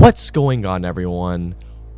What's going on, everyone?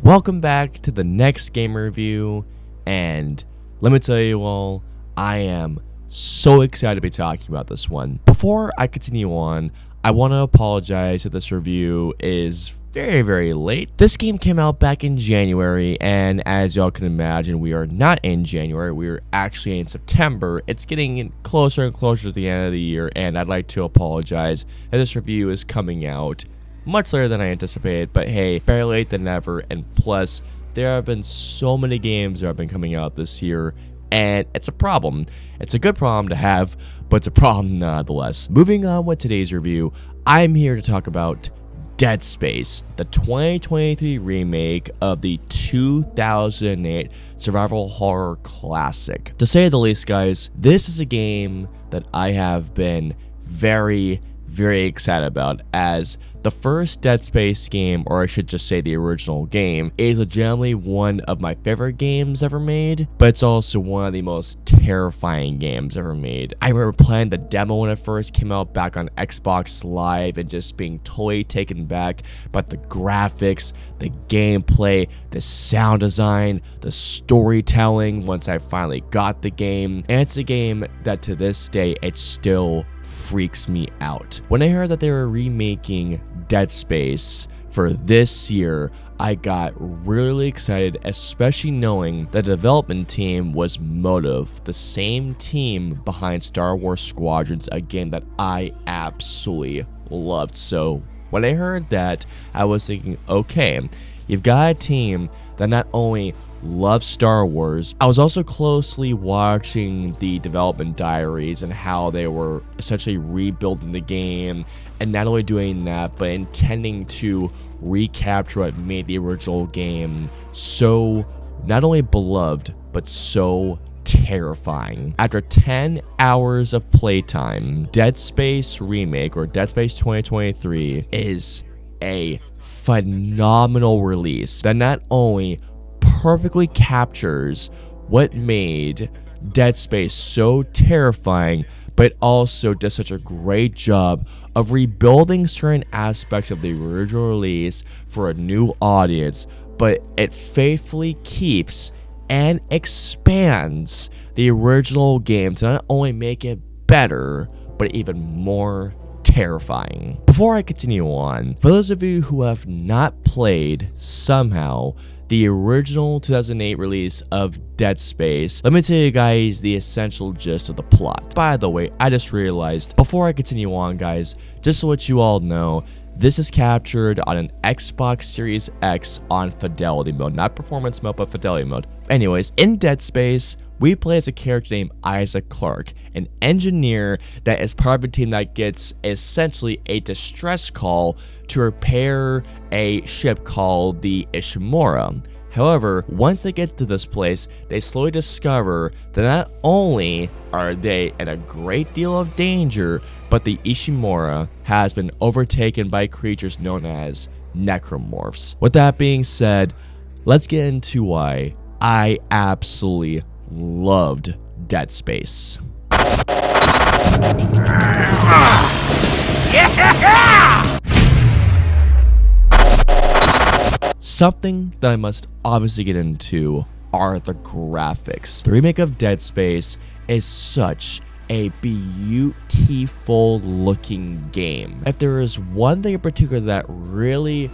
Welcome back to the next game review, and let me tell you all, I am so excited to be talking about this one. Before I continue on, I want to apologize that this review is very late. This game came out back in January, and as y'all can imagine, we are not in January, we are actually in September. It's getting closer and closer to the end of the year, and I'd like to apologize that this review is coming out much later than I anticipated, but hey, better late than never. And plus, there have been so many games that have been coming out this year, and it's a problem. It's a good problem to have, but it's a problem nonetheless. Moving on with today's review, I'm here to talk about Dead Space, the 2023 remake of the 2008 survival horror classic. To say the least, guys, this is a game that I have been very excited about, as the first Dead Space game, or I should just say the original game, is legitimately one of my favorite games ever made, but it's also one of the most terrifying games ever made. I remember playing the demo when it first came out back on Xbox Live and just being totally taken back by the graphics, the gameplay, the sound design, the storytelling once I finally got the game. And it's a game that to this day, it still freaks me out. When I heard that they were remaking Dead Space for this year, I got really excited, especially knowing the development team was Motive, the same team behind Star Wars Squadrons, a game that I absolutely loved. So when I heard that, I was thinking, okay, you've got a team that not only love Star Wars. I was also closely watching the development diaries and how they were essentially rebuilding the game, and not only doing that, but intending to recapture what made the original game so not only beloved, but so terrifying. After 10 hours of playtime, Dead Space Remake, or Dead Space 2023, is a phenomenal release that not only perfectly captures what made Dead Space so terrifying, but also does such a great job of rebuilding certain aspects of the original release for a new audience, but it faithfully keeps and expands the original game to not only make it better, but even more terrifying. Before I continue on, for those of you who have not played somehow the original 2008 release of Dead Space, let me tell you guys the essential gist of the plot. By the way, I just realized, before I continue on, guys, just to let you all know, this is captured on an Xbox Series X on fidelity mode, not performance mode, but fidelity mode. Anyways, in Dead Space, we play as a character named Clarke, an engineer that is part of a team that gets essentially a distress call to repair a ship called the Ishimura. However, once they get to this place, they slowly discover that not only are they in a great deal of danger, but the Ishimura has been overtaken by creatures known as necromorphs. With that being said, let's get into why I absolutely loved Dead Space. Something that I must obviously get into are the graphics. The remake of Dead Space is such a beautiful looking game. If there is one thing in particular that really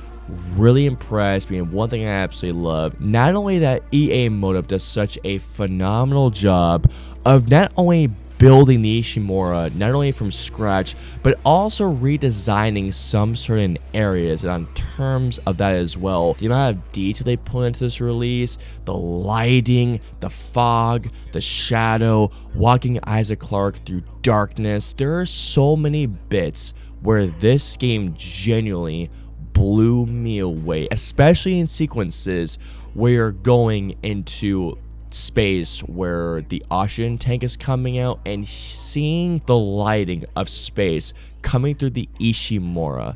impressed me, and one thing I absolutely love, not only that EA Motive does such a phenomenal job of not only building the Ishimura, not only from scratch, but also redesigning some certain areas, and on terms of that as well, the amount of detail they put into this release, the lighting, the fog, the shadow, walking Clarke through darkness, there are so many bits where this game genuinely blew me away, especially in sequences where you're going into space where the oxygen tank is coming out, and seeing the lighting of space coming through the Ishimura.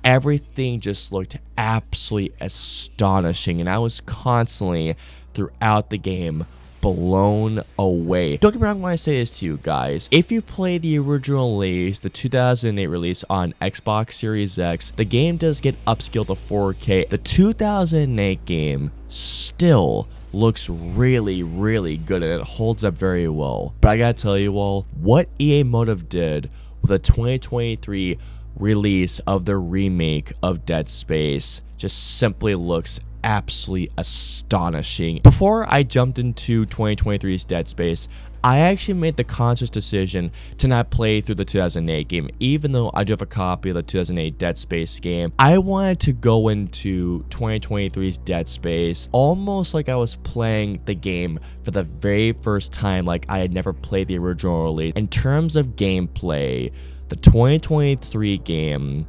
Everything just looked absolutely astonishing, and I was constantly throughout the game blown away. Don't get me wrong when I say this to you guys. If you play the original release, the 2008 release on Xbox Series X, the game does get upscaled to 4K. The 2008 game still looks really, really good and it holds up very well. But I gotta tell you all, what EA Motive did with the 2023 release of the remake of Dead Space just simply looks absolutely astonishing. Before I jumped into 2023's Dead Space, I actually made the conscious decision to not play through the 2008 game, even though I do have a copy of the 2008 Dead Space game. I wanted to go into 2023's Dead Space almost like I was playing the game for the very first time, like I had never played the original release. In terms of gameplay, the 2023 game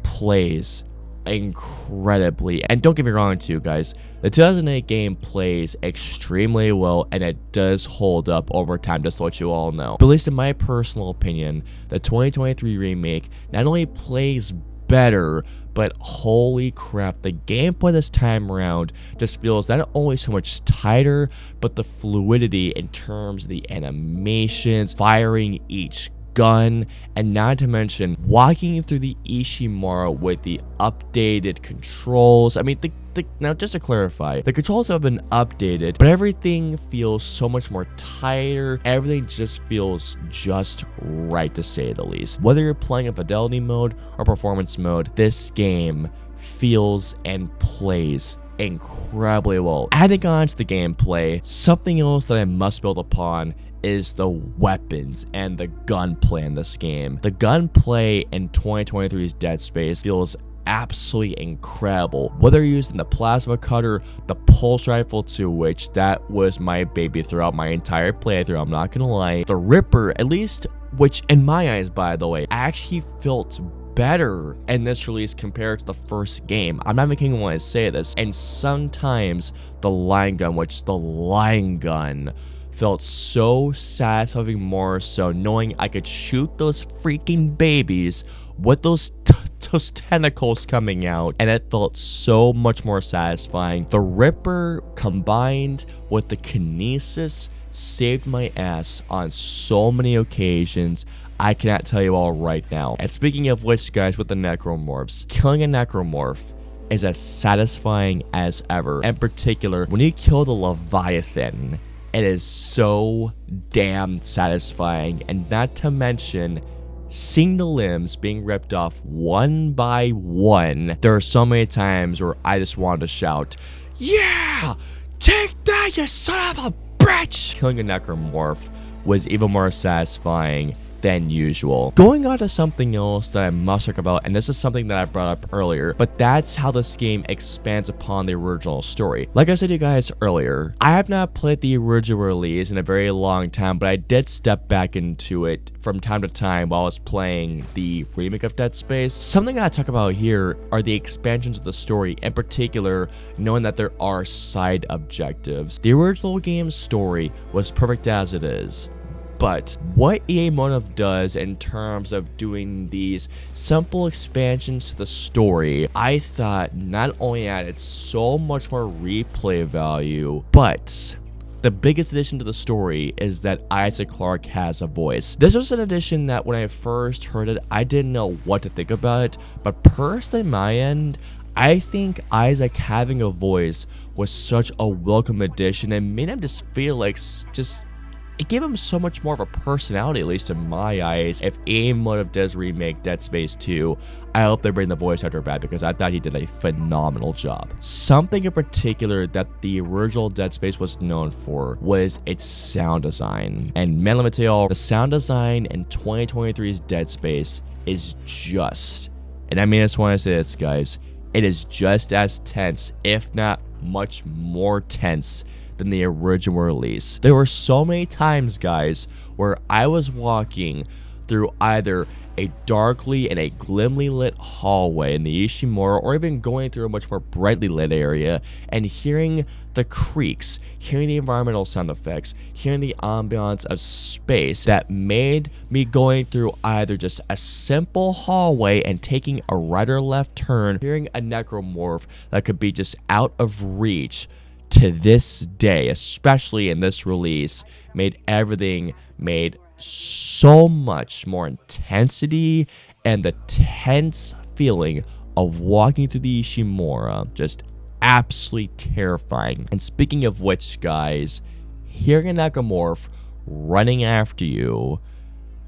plays incredibly, and don't get me wrong too guys, the 2008 game plays extremely well and it does hold up over time, just to let you all know. But at least in my personal opinion, the 2023 remake not only plays better, but holy crap, the gameplay this time around just feels not only so much tighter, but the fluidity in terms of the animations, firing each gun, and not to mention walking through the Ishimura with the updated controls. I mean, now just to clarify, the controls have been updated, but everything feels so much more tighter. Everything just feels just right, to say the least. Whether you're playing in fidelity mode or performance mode, this game feels and plays incredibly well. Adding on to the gameplay, something else that I must build upon is the weapons and the gunplay in this game. The gunplay in 2023's Dead Space feels absolutely incredible. Whether you're using the plasma cutter, the pulse rifle, to which that was my baby throughout my entire playthrough, I'm not gonna lie. The Ripper, at least, which in my eyes, by the way, actually felt better in this release compared to the first game. I'm not making when I say this. And sometimes the line gun, felt so satisfying, more so knowing I could shoot those freaking babies with those tentacles coming out, and it felt so much more satisfying. The Ripper combined with the Kinesis saved my ass on so many occasions. I cannot tell you all right now. And speaking of which, guys, with the necromorphs, killing a necromorph is as satisfying as ever. In particular, when you kill the Leviathan, it is so damn satisfying, and not to mention seeing the limbs being ripped off one by one. There are so many times where I just wanted to shout, "Yeah! Take that, you son of a bitch!" Killing a necromorph was even more satisfying than usual. Going on to something else that I must talk about, and this is something that I brought up earlier, but that's how this game expands upon the original story. Like I said to you guys earlier, I have not played the original release in a very long time, but I did step back into it from time to time while I was playing the remake of Dead Space. Something I talk about here are the expansions of the story, in particular, knowing that there are side objectives. The original game's story was perfect as it is. But what EA Motive does in terms of doing these simple expansions to the story, I thought not only added so much more replay value, but the biggest addition to the story is that Clarke has a voice. This was an addition that when I first heard it, I didn't know what to think about it, but personally on my end, I think Isaac having a voice was such a welcome addition and made him just feel like it gave him so much more of a personality, at least in my eyes. If EA Motive does remake Dead Space 2, I hope they bring the voice actor back because I thought he did a phenomenal job. Something in particular that the original Dead Space was known for was its sound design. And man, let me tell y'all, the sound design in 2023's Dead Space is just, and I mean this when I say this, guys, it is just as tense, if not much more tense than the original release. There were so many times, guys, where I was walking through either a darkly and a glimly lit hallway in the Ishimura, or even going through a much more brightly lit area and hearing the creaks, hearing the environmental sound effects, hearing the ambiance of space that made me going through either just a simple hallway and taking a right or left turn, hearing a necromorph that could be just out of reach, to this day, especially in this release, made so much more intensity, and the tense feeling of walking through the Ishimura just absolutely terrifying. And speaking of which, guys, hearing a Necromorph running after you,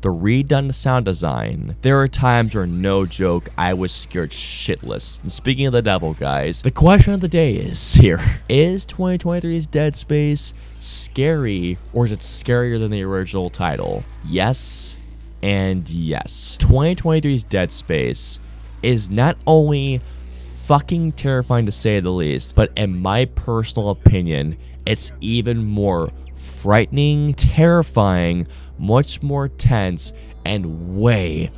the redone sound design, there are times where, no joke, I was scared shitless. And speaking of the devil, guys, the question of the day is here. Is 2023's Dead Space scary, or is it scarier than the original title? Yes and yes. 2023's Dead Space is not only fucking terrifying to say the least, but in my personal opinion, it's even more frightening, terrifying, much more tense, and way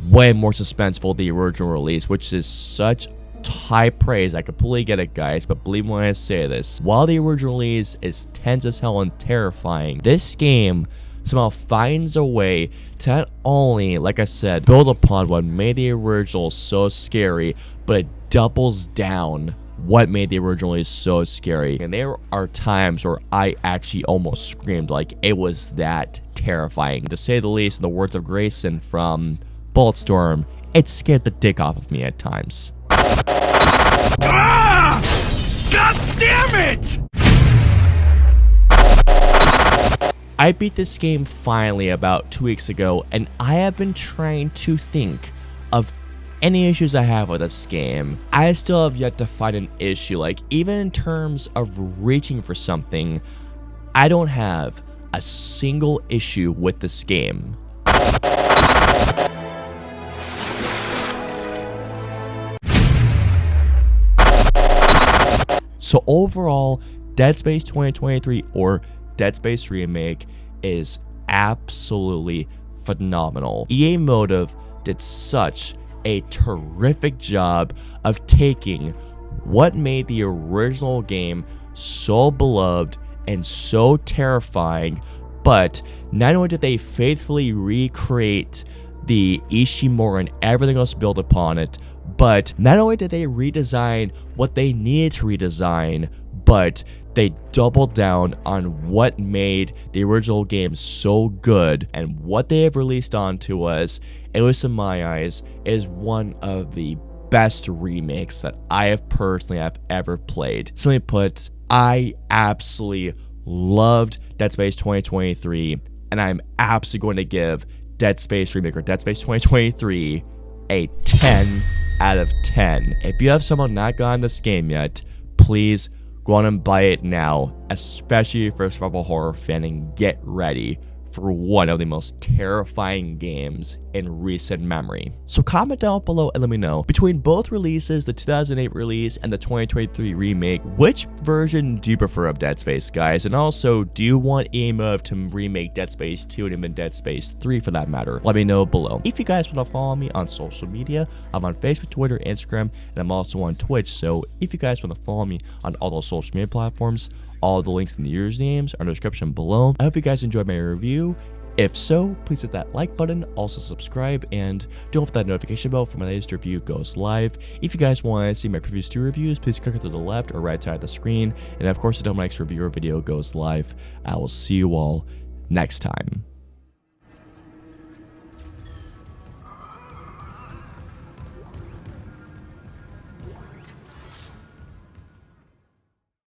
more suspenseful than the original release, which is such high praise. I completely get it, guys, but believe me when I say this, while the original release is tense as hell and terrifying, this game somehow finds a way to not only, like I said, build upon what made the original so scary, but it doubles down what made the original release so scary. And there are times where I actually almost screamed, like it was that terrifying. To say the least, in the words of Grayson from Bulletstorm, it scared the dick off of me at times. Ah! God damn it! I beat this game finally about 2 weeks ago, and I have been trying to think of any issues I have with this game. I still have yet to find an issue. Like, even in terms of reaching for something, I don't have a single issue with this game. So overall, Dead Space 2023, or Dead Space Remake, is absolutely phenomenal. EA Motive did such a terrific job of taking what made the original game so beloved and so terrifying, but not only did they faithfully recreate the Ishimura and everything else built upon it, but not only did they redesign what they needed to redesign, but they doubled down on what made the original game so good, and what they have released onto us, at least in my eyes, is one of the best remakes that I have personally ever played. Simply put, I absolutely loved Dead Space 2023, and I'm absolutely going to give Dead Space Remake, or Dead Space 2023, a 10 out of 10. If you have somehow not gotten this game yet, please go on and buy it now, especially if you're a survival horror fan, and get ready for one of the most terrifying games in recent memory. So comment down below and let me know, between both releases, the 2008 release and the 2023 remake, which version do you prefer of Dead Space, guys? And also, do you want EA Motive to remake Dead Space 2 and even Dead Space 3 for that matter? Let me know below. If you guys want to follow me on social media, I'm on Facebook, Twitter, Instagram, and I'm also on Twitch. So if you guys want to follow me on all those social media platforms, all the links in the usernames are in the description below. I hope you guys enjoyed my review. If so, please hit that like button, also subscribe, and don't hit that notification bell for my latest review goes live. If you guys want to see my previous 2 reviews, please click to the left or right side of the screen. And of course, until my next review or video goes live, I will see you all next time.